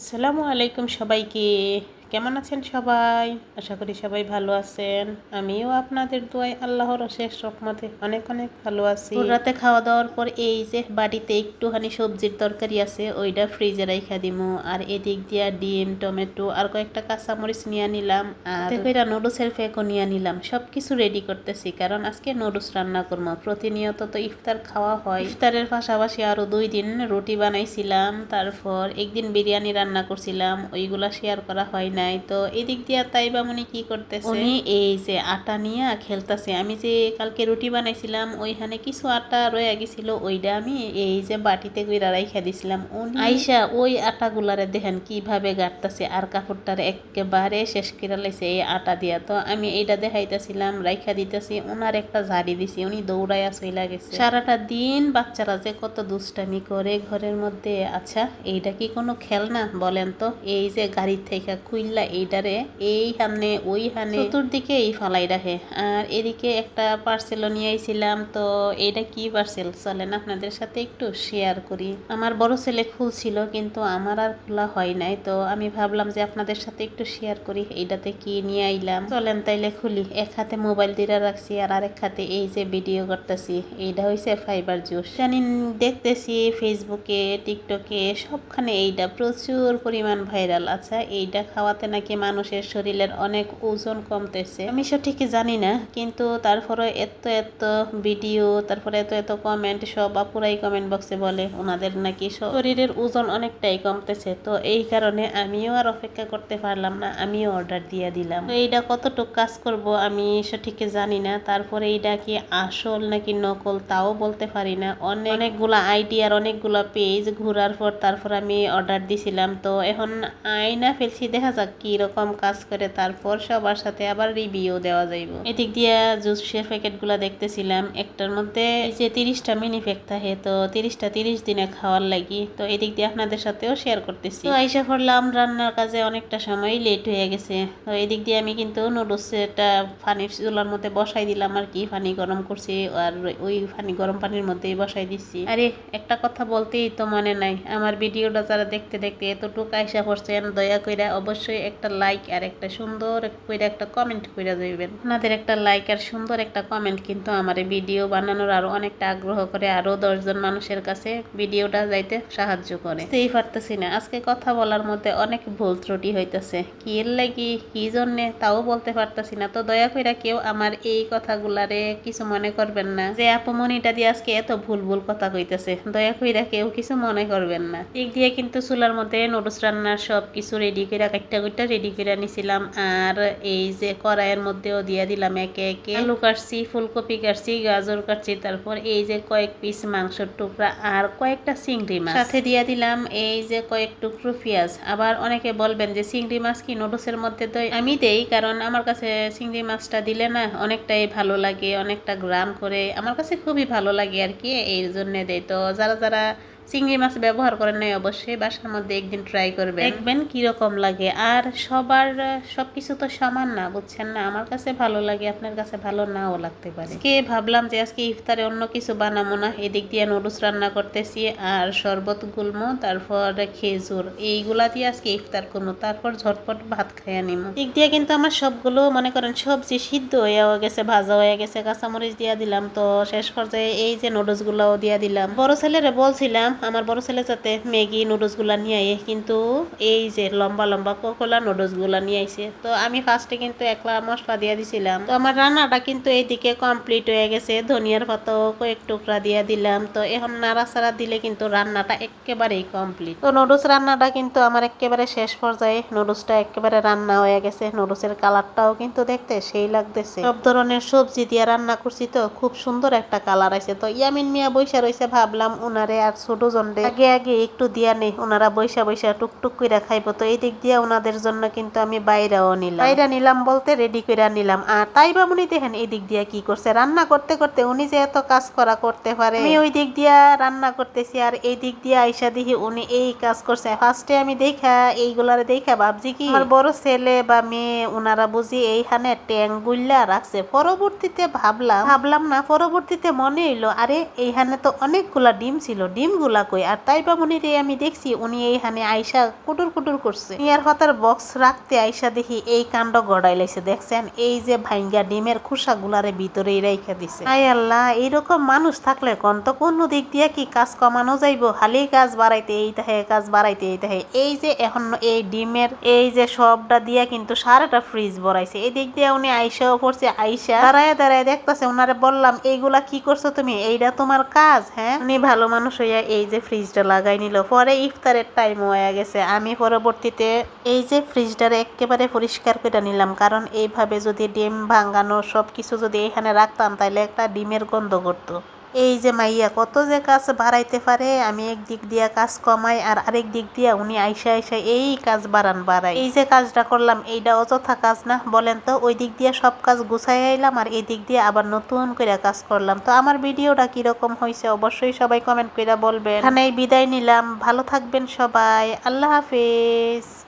আসসালামু আলাইকুম সবাইকে। কেমন আছেন সবাই? আশা করি সবাই ভালো আছেন। আমিও আপনাদের দোয়ায় আল্লাহর অশেষ রহমতে অনেক অনেক ভালো আছি। রাতে খাওয়া দাওয়ার পর এই যে বাড়িতে একটুখানি সবজির তরকারি আছে, ওইটা ফ্রিজে রাইখা দিমু। আর এদিক দিয়া ডিম, টমেটো আর কয়েকটা কাঁচামরিচ নিয়ে নিলাম। আর কইরা নুডলসের প্যাকও নিয়ে নিলাম। সব কিছু রেডি করতেছি, কারণ আজকে নুডলস রান্না করবো। প্রতিনিয়ত তো ইফতার খাওয়া হয়। ইফতারের পাশাপাশি আরো 2 দিন রুটি বানাইছিলাম, তারপর একদিন বিরিয়ানি রান্না করছিলাম, ওইগুলা শেয়ার করা হয় নাই। তো এদিক দিয়া তাইবামনি কি করতেছে, উনি এই যে আটা নিয়ে খেলতেছে। আমি যে কালকে রুটি বানাইছিলাম ওইখানে কিছু আটা রয়ে গেছিল, ওইটা আমি এই যে বাটিতে কইরা রাইখা দিছিলাম। উনি আইসা ওই আটাগুলারে দেখেন কিভাবে গাঁটতেছে, আর কাপড়টারে একেবারে শেষ করে লাইছে এই আটা দিয়া। তো আমি এইটা দেখাইতেছিলাম, রাইখা দিতেছি, ওনার একটা ঝাড়ি দিছি, উনি দৌড়াইয়া চইলা গেছে। সারাটা দিন বাচ্চারা যে কত দুষ্টামি করে ঘরের মধ্যে। আচ্ছা, এইটা কি কোনো খেলনা বলেন তো? এই যে গাড়ির থেকে খুইল্লা এইটারে এইখানে ওইখানে চতুর্দিকে এই ফালাই রাখে। আর এদিকে একটা পার্সেলও নিয়ে আইছিলাম। তো এইটা কি পার্সেল চলেন আপনাদের সাথে একটু শেয়ার করি। আমার বড় ছেলে খুলছিল, কিন্তু আমার আর খোলা হয় নাই। তো আমি ভাবলাম যে আপনাদের সাথে একটু শেয়ার করি এইটাতে কি নিয়ে আইলাম। চলেন তাইলে খুলি। এক হাতে মোবাইল দিয়ে রাখছি আর আরেক হাতে এই যে ভিডিও করতেছি। এইটা হইছে ফাইবার জুস। জানি দেখতেছি ফেসবুকে, টিকটকে সবখানে এইটা প্রচুর পরিমাণ ভাইরাল। আচ্ছা, এইটা খাওয়াতে নাকি মানুষের শরীরের অনেক ওজন কমতেছে। আমি সঠিক জানি না, কিন্তু তারপরে এত এত ভিডিও, তারপরে এত এত কমেন্ট, সব আপুরাই কমেন্ট বক্সে বলে ওনাদের নাকি শরীরের ওজন অনেকটাই কমতেছে। তো এই কারণে আমিও আর অপেক্ষা করতে পারলাম না, আমিও অর্ডার দিয়ে দিলাম। তো এইটা কতটুকু কাজ করব আমি সঠিক জানি না। তারপরে এইটা কি আসল নাকি নকল তাও বলতে পারি না। অনেকগুলা আইডিয়ার অনেকগুলা পেজ ঘোরার পর তারপর আমি অর্ডার দিছিলাম। তো এখন আইনা ফেলছি, দেখা যাক কি রকম কাজ করে, তারপর সবার সাথে আবার রিভিউ দেওয়া যাইব। এদিক দিয়া জুসের প্যাকেটগুলা দেখতেছিলাম, একটার মধ্যে যে 30টা মিনি প্যাক থাকে। তো 30টা 30 দিনে খাওয়ার লাগি। তো এদিক দিয়ে আপনাদের সাথেও শেয়ার করতেছি। তো আইসা করলাম রান্নার কাজে অনেকটা সময় লেট হয়ে গেছে। তো এদিক দিয়ে আমি কিন্তু নুডলসটা পানির চুলার মধ্যে বসাই দিলাম আর কি। পানি গরম করছি আর ওই পানি গরম পানির মধ্যেই বসাই দিচ্ছি। আরে একটা কথা বলতেই তো মনে নাই, আমার ভিডিওটা যারা দেখতে দেখতে এতটুকু আইসা পড়ছেন, দয়া কইরা অবশ্যই একটা লাইক আর একটা সুন্দর কইরা একটা কমেন্ট কইরা যাইবেন। আপনাদের একটা লাইক আর সুন্দর একটা কমেন্ট কিন্তু আমার ভিডিও বানানোর আরো অনেকটা আগ্রহ করে, আরো 10 জন মানুষের কাছে ভিডিওটা যাইতে সাহায্য করে। বুঝতেই পারতেছি না, আজকে কথা বলার মধ্যে অনেক ভুল ত্রুটি হইতেছে, কি এর লাগি কি জন্যে তাও বলতে পারতেছি না। তো দয়া কইরা কেউ আমার এই কথাগুলারে কিছু মনে করবেন না, যে আপু মনিটা দিয়ে আজকে এত ভুল ভুল কথা কইতেছে, দয়া কইরা কেউ কিছু মনে করবেন না। ঠিক দিয়ে কিন্তু চুলার মধ্যে নুডলস রান্নার সব কিছু রেডি কইরা কাটটা কুইটা রেডি কইরা নিছিলাম। আর এই যে কড়াইয়ের মধ্যেও দিয়ে দিলাম একে একে আলু কাটছি, ফুলকপি কাটছি, গাজর কাটছি, তারপর এই যে কয়েক পিস মাংসের টুকরা আর কয়েকটা চিংড়ি মাছ সাথে দিয়ে দিলাম এই যে কয়েক টুকরো পেঁয়াজ। আবার অনেকে বলবেন যে চিংড়ি মাছ কি নুডলসের মধ্যে দেয়? আমি দেই, কারণ আমার কাছে চিংড়ি মাছটা দিলে না অনেকটাই ভালো লাগে, অনেকটা গ্রান করে, আমার কাছে খুবই ভালো লাগে আর কি, এই জন্য দেই। তো যারা যারা চিংড়ি মাছ ব্যবহার করেন নাই অবশ্যই বাসার মধ্যে একদিন ট্রাই করবেন, দেখবেন কিরকম লাগে। আর সবার সবকিছু তো সমান না, বুঝছেন না? আমার কাছে ভালো লাগে, আপনার কাছে ভালো নাও লাগতে পারে। আজকে ভাবলাম যে আজকে ইফতারে অন্য কিছু বানাবো না, এদিক দিয়ে নুডলস রান্না করতেছি আর শরবত গুলমো, তারপর খেজুর, এইগুলা দিয়ে আজকে ইফতার করবো, তারপর ঝটপট ভাত খাইয়া নিমো। দিক দিয়ে কিন্তু আমার সবগুলো মনে করেন সবজি সিদ্ধ হয়ে গেছে, ভাজা হয়ে গেছে, কাঁচামরিচ দিয়া দিলাম। তো শেষ পর্যায়ে এই যে নুডলস গুলাও দিয়া দিলাম। বড় ছেলেরে বলছিলাম আমার বড় ছেলে যাতে ম্যাগি নুডলস গুলা নিয়ে আয়, কিন্তু এই যে লম্বা লম্বা কোকোলা নুডলস গুলা নিয়ে আইছে। তো আমি ফার্স্টে কিন্তু একলা মশলা দিয়ে দিছিলাম। তো আমার রান্নাটা কিন্তু এইদিকে কমপ্লিট হয়ে গেছে, ধনিয়ার পাতাও কয়েক টুকরা দিয়ে দিলাম। তো এখন নাড়াচাড়া দিলে কিন্তু রান্নাটা একেবারেই কমপ্লিট। তো নুডলস রান্নাটা কিন্তু আমার একেবারে শেষ পর্যায়ে, নুডলসটা একেবারে রান্না হয়ে গেছে। নুডলসের কালারটাও কিন্তু দেখতে সেই লাগতেছে, সব ধরনের সবজি দিয়ে রান্না করছি তো খুব সুন্দর একটা কালার আছে। তো ইয়ামিন মিয়া বৈশা রয়েছে, ভাবলাম উনারে আর ছোট জনরে আগে আগে একটু দিয়া নেই, ওনারা বৈশা বৈশা টুকটুক করে খাইবো। তো এই দিক দিয়ে ওনাদের জন্য কিন্তু আমি বাইরেও নিলাম, বাইরে নিলাম বলতে রেডি করে নিলাম। আর তাই বা উনি দেখেন এই দিক দিয়ে কি করছে, রান্না করতে করতে উনি যে এত কাজ করা করতে পারে। আমি ওই দিক দিয়া রান্না করতেছি আর এই দিক দিয়ে আইসা দেখি উনি এই কাজ করছে। ফার্স্টে আমি দেখা এইগুলারে দেখা ভাবছি কি আমার বড় ছেলে বা মেয়ে ওনারা বুঝি এইখানে ট্যাং গুল্লা রাখছে। পরবর্তীতে ভাবলাম না, পরবর্তীতে মনে হইলো আরে এইখানে তো অনেকগুলা ডিম ছিল, ডিমগুলা এগুলা কই। আর তাইবা মনিরে আমি দেখছি উনি এইখানে আইসা কুটুর কুটুর করছে। ইয়ার পাতার বক্স রাখতে আইসা দেখি এই কাণ্ড গড়াই লাইছে। দেখছেন এই যে ভাইঙ্গা ডিমের খোসা গুলারে ভিতরেই রাইখা দিছে। আয় আল্লাহ, এইরকম মানুষ থাকলে কোন দিক দিয়ে কি কাজ কমানো যাইবো? খালি কাজ বাড়াইতে এই তাহে, কাজ বাড়াইতে এই তাহে। এই যে এখন এই ডিমের এই যে সবটা দিয়া কিন্তু সারাটা ফ্রিজ ভরাইছে। এই দিক দিয়ে উনি আইসাও পড়ছে। আইসা দাঁড়ায় দাঁড়ায় দেখতেছে। ওনারে বললাম এইগুলা কি করছো তুমি? এইটা তোমার কাজ? হ্যাঁ, উনি ভালো মানুষ হইয়া এই যে ফ্রিজটা লাগাই নিল। পরে ইফতারের টাইম হয়ে গেছে। আমি পরবর্তীতে এই যে ফ্রিজটারে একেবারে পরিষ্কার করে নিলাম, কারণ এইভাবে যদি ডিম ভাঙানো সবকিছু যদি এখানে রাখতাম তাহলে একটা ডিমের গন্ধ করতো। এই যে মাইয়া কত যে কাজ বাড়াইতে পারে। আমি এক দিক দিয়া কাজ কমাই আর আরেক দিক দিয়া উনি আইসা আইসা এই কাজ বাড়াই। এই যে কাজটা করলাম এইটা অযথা কাজ না বলেন তো? ওই দিক দিয়ে সব কাজ গুছাই আইলাম আর এই দিক দিয়ে আবার নতুন করে কাজ করলাম। তো আমার ভিডিওটা কিরকম হয়েছে অবশ্যই সবাই কমেন্ট করে বলবেন। এখানেই বিদায় নিলাম। ভালো থাকবেন সবাই। আল্লাহ হাফেজ।